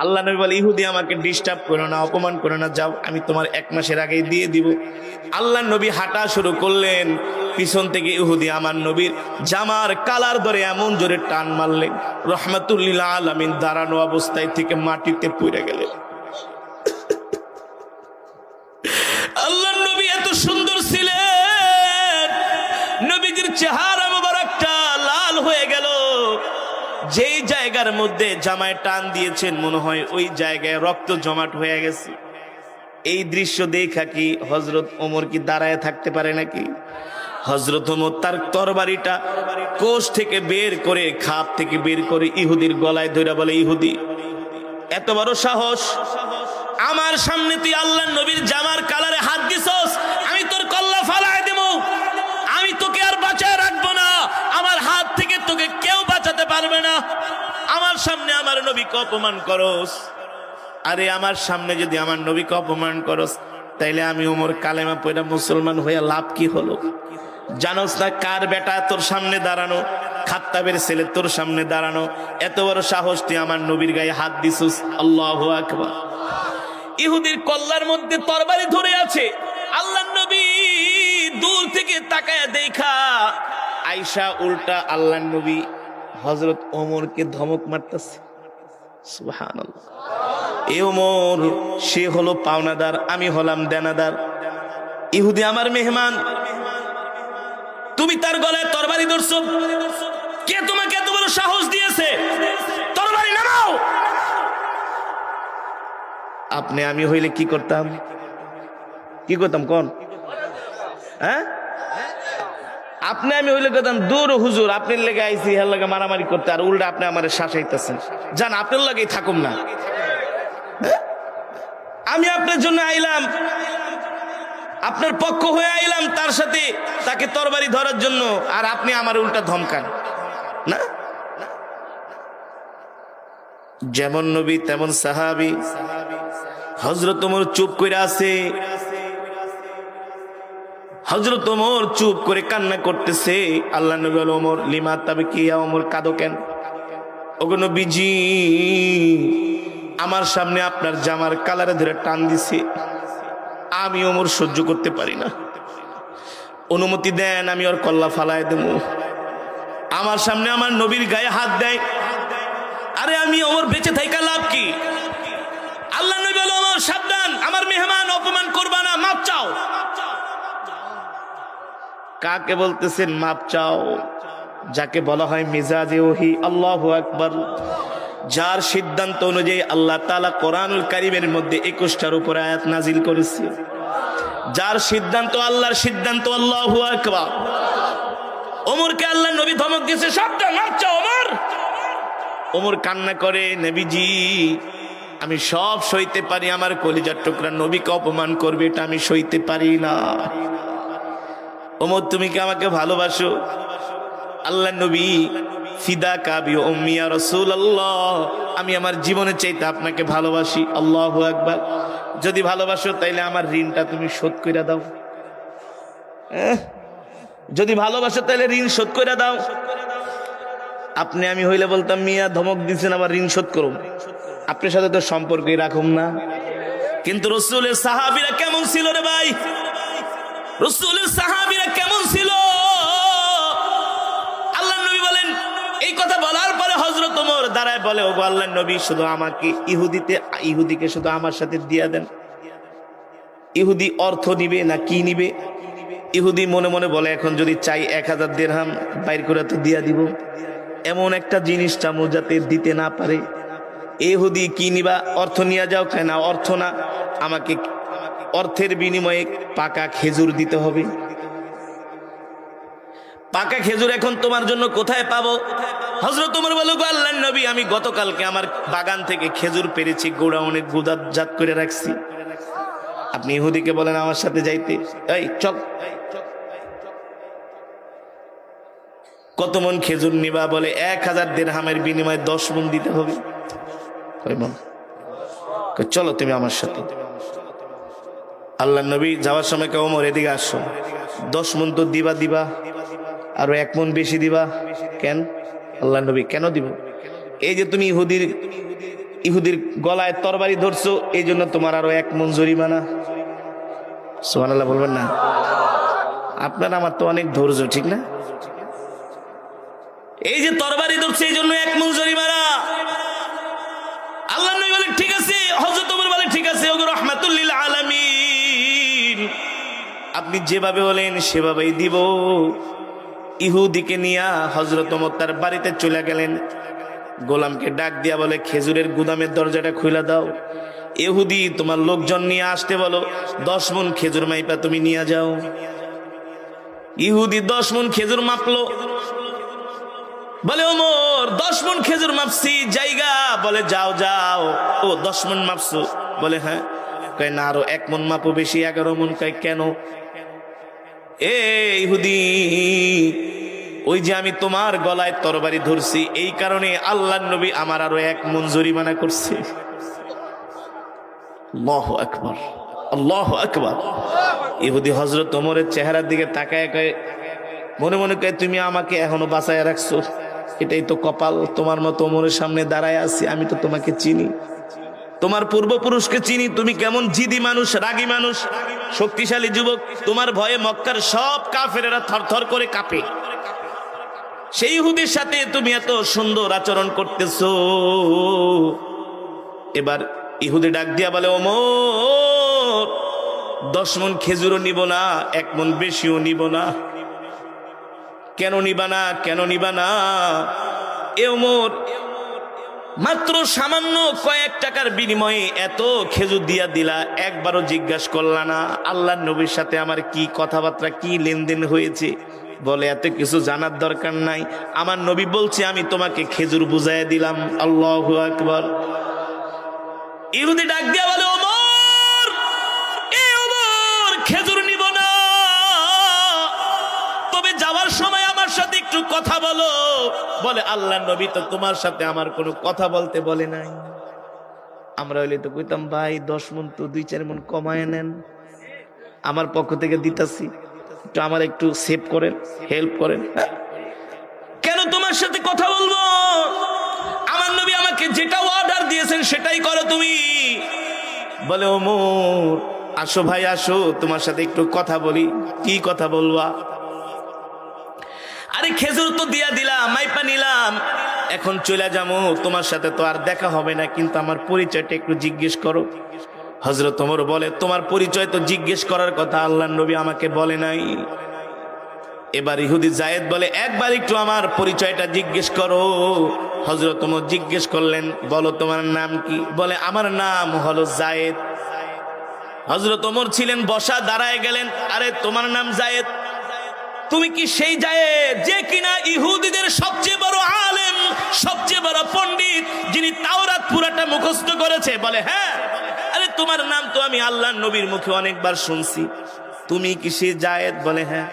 আল্লাহ নবী বলে, ইহুদি আমাকে ডিস্টার্ব করো না, অপমান করো না, যাও, আমি তোমার 1 মাসের আগেই দিয়ে দিব। আল্লাহ নবী হাঁটা শুরু করলেন, পিছন থেকে ইহুদি আমার নবীর জামার কালার ধরে এমন জোরে টান মারলেন, রহমাতুল্লিল আলামিন দাঁড়ানো অবস্থায় থেকে মাটিতে পড়ে গেলেন। আল্লাহ নবী এত সুন্দর ছিলেন, নবীজির চেহারা মোবারকটা লাল হয়ে গেল। যেই জায়গার মধ্যে জামায় টান দিয়েছেন মনে হয় ওই জায়গায় রক্ত জমাট হয়ে গেছে। এই দৃশ্য দেখা কি হযরত ওমর কি দাঁড়ায় থাকতে পারে নাকি? হযরত ওমর তার তরবারিটা কোষ থেকে বের করে, খাপ থেকে বের করে ইহুদির গলায় ধরে বলে, ইহুদি এত বড় সাহস, আমার সামনে তুই আল্লাহর নবীর জামার কালারে হাত দিছস, আমি তোর কল্লা ফালায় দেব, আমি তোকে আর বাঁচায় রাখবো না, আমার হাত থেকে তোকে কেউ বাঁচাতে পারবে না, আমার সামনে আমার নবীকে অপমান করস। আরে আমার সামনে যদি আমার নবীকে অপমান করস, তাইলে আমি ওমর কালেমা পড়া মুসলমান হইয়া লাভ কি হলো? জানোস না কার বেটা তোর সামনে দাঁড়ানো? খাত্তাবের ছেলে তোর সামনে দাঁড়ানো, এত বড় সাহস তুই আমার নবীর গায়ে হাত দিছস। আল্লাহু আকবার। ইহুদির কল্লার মধ্যে তরবারি ধরে আছে, আল্লাহর নবী দূর থেকে তাকায়া দেখা আয়েশা উল্টা আল্লাহর নবী হযরত ওমরকে ধমক মারতেছে। সুবহানাল্লাহ। এ ওমর, সে হলো পাওনাদার, আমি হলাম দেনাদার। ইহুদি আমার মেহমান, তুমি তার গলায় তরবারি ধরছো, কে তোমাকে এত বড় সাহস দিয়েছে? তরবারি নামাও। আপনি আমি হইলে কি করতাম? কি করতাম কোন? হ্যাঁ, আপনি আমি হইলে করতাম, দূর হুজুর, আপনার লেগে আইসি, হের লাগে মারামারি করতে, আর উল্টা আপনি আমার শাসাইতেছেন, জান আপনার লাগেই থাকুম না। আমি আপনার জন্য আইলাম, আপনার পক্ষ হয়ে আইলাম, তার সাথে তাকে তরবারি ধরার জন্য, আর আপনি আমার উল্টা ধমকান না। যেমন নবী তেমন সাহাবী। হযরত ওমর চুপ করে আছে, হযরত ওমর চুপ করে কান্না করতেছে। আল্লাহ নবী বলে, ওমর লিমা তাবকিয়া, ওমর কাঁদো কেন? ওগো নবীজি, আমার সামনে আপনার জামার কালারে ধরে টান দিছে, আমি ওমর সহ্য করতে পারি না, অনুমতি দেন আমি ওর কল্লা ফালায় দেব। আমার সামনে আমার নবীর গায়ে হাত দেয়, আরে আমি ওমর বেঁচে থাকা লাভ কি? আল্লাহ নবী বলে, ওমর সাবধান, আমার মেহমান অপমান করবা না, মাপ চাও। কাকে বলতেছেন মাপ চাও? যাকে বলা হয় মিজাজে ওহী। আল্লাহু আকবার। যার সিদ্ধান্ত অনুযায়ী আল্লাহ তাআলা কোরআনুল কারীমের মধ্যে 21টার উপরে আয়াত নাজিল করেছে, যার সিদ্ধান্ত আল্লাহর সিদ্ধান্ত। আল্লাহু আকবার। ওমরকে আল্লাহ নবী ধমক দিয়েছে, সাবধান, মাপ চাও ওমর। ওমর কান্না করে, নবীজি আমি সব সইতে পারি, আমার কলিজার টুকরা নবীকে অপমান করবে এটা আমি সইতে পারি না। ওমর তুমি কি আমাকে ভালোবাসো? আল্লাহ নবী, ফিদা কাবি উম্মি ইয়া রাসূলুল্লাহ, আমি আমার জীবনের চাইতে আপনাকে ভালোবাসি। আল্লাহু আকবার। যদি ভালোবাসো তাইলে আমার ঋণটা তুমি শোধ কইরা দাও। যদি ভালোবাসো তাইলে ঋণ শোধ কইরা দাও। আপনি আমি হইলে বলতাম, মিয়া ধমক দিছেন আবার ঋণ শোধ করুন, আপনার সাথে তো সম্পর্কই রাখুম না। কিন্তু রাসূলের সাহাবীরা কেমন ছিল রে ভাই? রাসূলের সাহাবীরা কেমন ছিল? আল্লাহর নবী বলেন, এই কথা বলার পরে হযরত ওমর দাঁড়ায় বলে, ওগো আল্লাহর নবী, শুধু আমাকে ইহুদিকে শুধু আমার সাথে দিয়া দেন। ইহুদি অর্থ নিবে না কি নিবে? ইহুদি মনে মনে বলে, এখন যদি চাই 1000 দিরহাম বাইর করে তো দিয়া দিব, এমন একটা জিনিস চামু যাতে দিতে না পারে। ইহুদি কি নিবা? অর্থ নিয়ে যাও। খায় না, অর্থ না, আমাকে অর্থের বিনিময়ে পাকা খেজুর দিতে হবে। পাকা খেজুর এখন তোমার জন্য কোথায় পাবো? হযরত ওমর বলে, গো আল্লাহর নবী, আমি গতকালকে আমার বাগান থেকে খেজুর পেরেছি, গোডাউনে গুদাজাত করে রাখছি, আপনি ইহুদিকে বলেন আমার সাথে যাইতে। এই চল, কত মন খেজুর নিবা? বলে 1000 দিরহামের বিনিময়ে 10 মন দিতে হবে। চলো তুমি আমার সাথে। আল্লাহর নবী যাওয়ার সময় কে, ওমর এদিকে আসো, 10 মন তো দিবা, আরো 1 মন বেশি দিবা। কেন? আল্লাহর নবী, কেন দিব? এই যে তুমি ইহুদির গলায় তরবারি ধরছো, এই জন্য তোমার আরো 1 মণ জরিমানা। সুবহানাল্লাহ বলবেন না? আপনার আমার তো অনেক ধৈর্য, ঠিক না? এই যে তরবারি ধরছে এই জন্য 1 মণ জরিমানা। আল্লাহ নবী বলে ঠিক আছে, হযরত ওমর বলে ঠিক আছে, ওগো রাহমাতুল লিল আলামিন, আপনি যেভাবে বলেন সেভাবেই দিব। ইহুদিকে নিয়ে হযরত ওমর তার বাড়িতে চলে গেলেন। গোলামকে ডাক দিয়া বলে খেজুরের গুদামের দরজাটা খুলে দাও, ইহুদি তোমার লোকজন নিয়ে আসতে বলো, 10 মণ খেজুর মাইপা তুমি নিয়ে যাও। ইহুদি 10 মণ খেজুর মাপলো, বলে ওমর 10 মণ খেজুর মাপছি, জায়গা। বলে যাও যাও। ও 10 মণ মাপছো? বলে হ্যাঁ। কয় না আরো 1 মণ মাপো বেশি, 11 মণ। কয় কেন? এ ইহুদি, ওই যে আমি তোমার গলায় তরবারি ধরছি, এই কারণে আল্লাহর নবী আমার আরো 1 মণ জরিমানা করছে। আল্লাহু আকবার, আল্লাহু আকবার। ইহুদি হযরত ওমরের চেহারার দিকে তাকায় কয়, মনে মনে কয় তুমি আমাকে এখনো বাঁচায় রাখছো, এটাই তো কপাল। তোমার মতো ওমরের সামনে দাঁড়ায় আছি, আমি তো তোমাকে চিনি, তোমার পূর্বপুরুষকে চিনি। তুমি কেমন জিদি মানুষ, রাগী মানুষ, শক্তিশালী যুবক। তোমার ভয়ে মক্কার সব কাফেরেরা থরথর করে কাঁপে। সেই ইহুদির সাথে তুমি এত সুন্দর আচরণ করতেছো। এবার ইহুদি ডাক দিয়া বলে, ওমর 10 মণ খেজুরও নিব না, 1 মণ বেশিও নিব না। কেন নিবা না? কেন নিবা না? এ ওমর, মাত্র সামান্য কয়েক টাকার বিনিময়ে এত খেজুর দিয়া দিলা, একবারও জিজ্ঞাসা করলা না আল্লাহর নবীর সাথে আমার কি কথাবার্তা, কি লেনদেন হয়েছে? বলে এত কিছু জানার দরকার নাই, আমার নবী বলছে আমি তোমাকে খেজুর বুঝাইয়া দিলাম। আল্লাহু আকবার। ইহুদি ডাক দিয়া বলে, ওমর, এ ওমর, খেজুর নিব না, তবে যাওয়ার সময় আমার সাথে একটু কথা বলো। বলে আল্লাহর নবী তো তোমার সাথে আমার কোনো কথা বলতে বলে নাই। আমরা হইলে তো কইতাম, ভাই 10 মণ তো 2-4 মণ কমায় নেন, আমার পক্ষ থেকে দিতাছি, একটু আমার একটু সেভ করেন, হেল্প করেন। কেন তোমার সাথে কথা বলবো? আমার নবী আমাকে যেটা অর্ডার দিয়েছেন সেটাই করো তুমি। বলে ওমর, আসো ভাই আসো, তোমার সাথে একটু কথা বলি। কি কথা বলবা? আরে খেজুর তো দিয়া দিলাম, মাইপা নিলাম, এখন চলে যাবো, তোমার সাথে তো আর দেখা হবে না, কিন্তু আমার পরিচয়টা একটু জিজ্ঞেস করো। হযরত ওমর বলে, তোমার পরিচয় তো জিজ্ঞেস করার কথা আল্লাহর নবী আমাকে বলে নাই। এবার ইহুদি যায়েদ বলে, একবার একটু আমার পরিচয়টা জিজ্ঞেস করো। হযরত ওমর জিজ্ঞেস করলেন, বলো তোমার নাম কি? বলে আমার নাম হলো যায়েদ। হযরত ওমর ছিলেন বসা, দাঁড়ায় গেলেন, আরে তোমার নাম যায়েদ, তুমি কি সেই যায়েদ যে কিনা ইহুদিদের সবচেয়ে বড় আলেম, সবচেয়ে বড় পণ্ডিত, যিনি তাওরাত পুরাটা মুখস্থ করেছে? বলে হ্যাঁ। আরে তোমার নাম তো আমি আল্লাহর নবীর মুখে অনেকবার শুনছি, তুমি কি সেই যায়েদ? বলে হ্যাঁ।